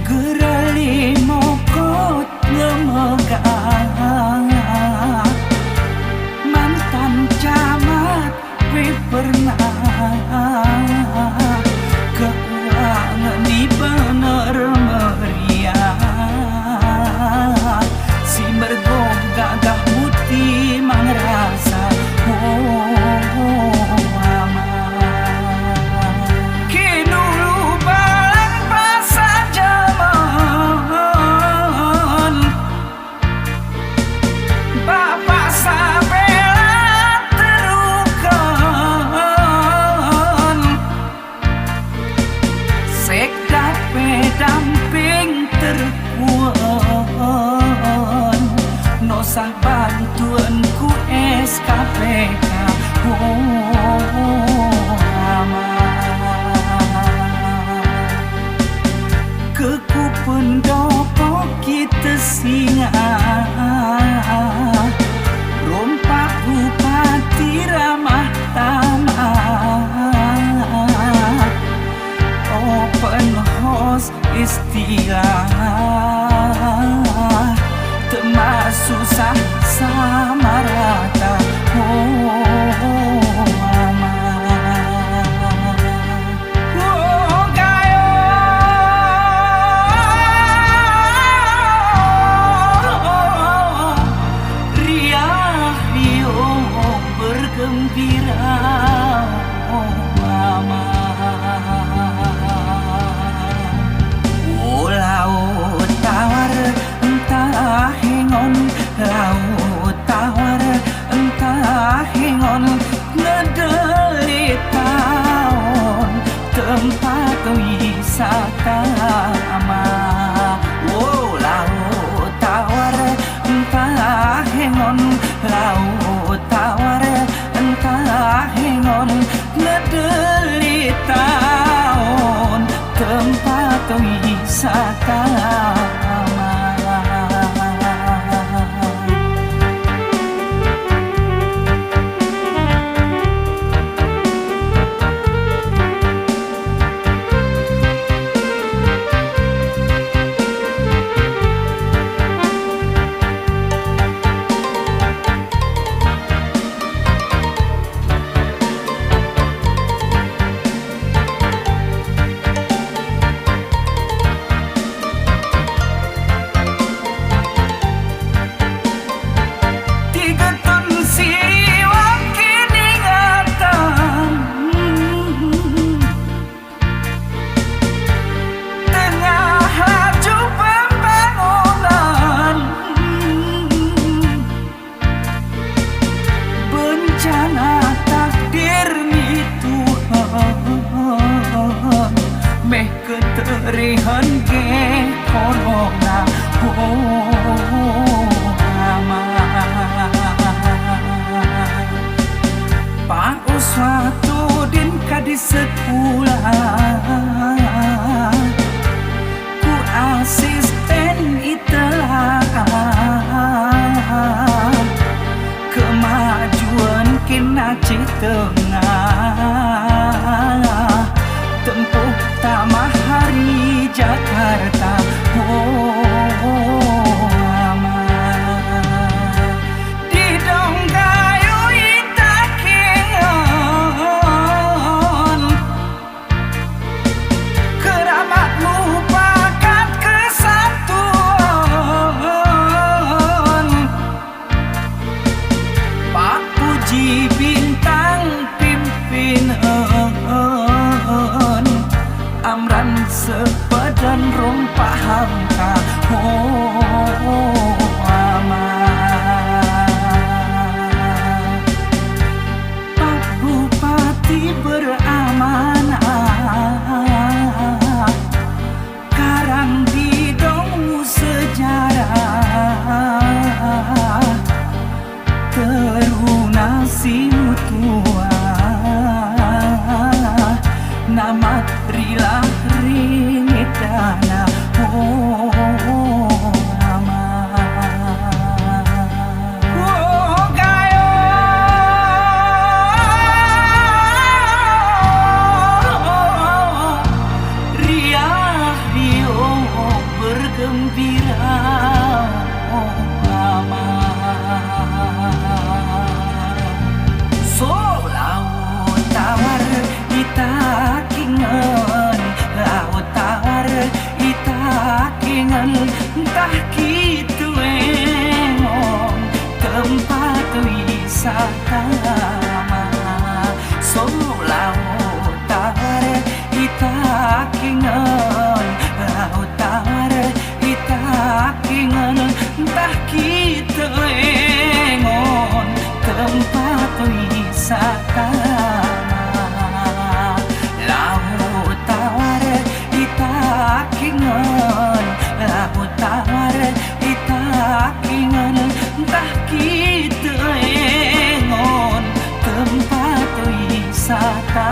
Gerali mokot ngemegah mantan camat we pernah keuangan di bener meriah si mergo gagah putih mangrasa damping terkuat nosah bantuan ku SKPK keku pendopo kita singa rompak bupati ramah tamah open house istilah temas susah sama rata riah riuh bergembira laut tawar entah hengon laut tawar entah hengon ngedelit tahun tempat wisata laut tawar entah hengon laut tawar entah hengon ngedelit tahun tempat wisata meh keterihan ke corona Pak Uswatu din kadi sekolah ku asisten itelah kemajuan kena tengah tempuh tamah hari Jakarta di donggayu itakion keramat lupakan kesatuan Pak Puji bintang pimpinan Amran sepadan rompak hamka Pak Bupati beramanah karang di dong sejarah terunasi mutua nama rilah ringit dana kingal entah kitu engon tempat wisata Laut tawar ita kingal Laut tawar ita kingal entah kitu engon tempat wisata Laut tawar ita kingal Laut tawar ita kingal entah kitu engon tempat wisata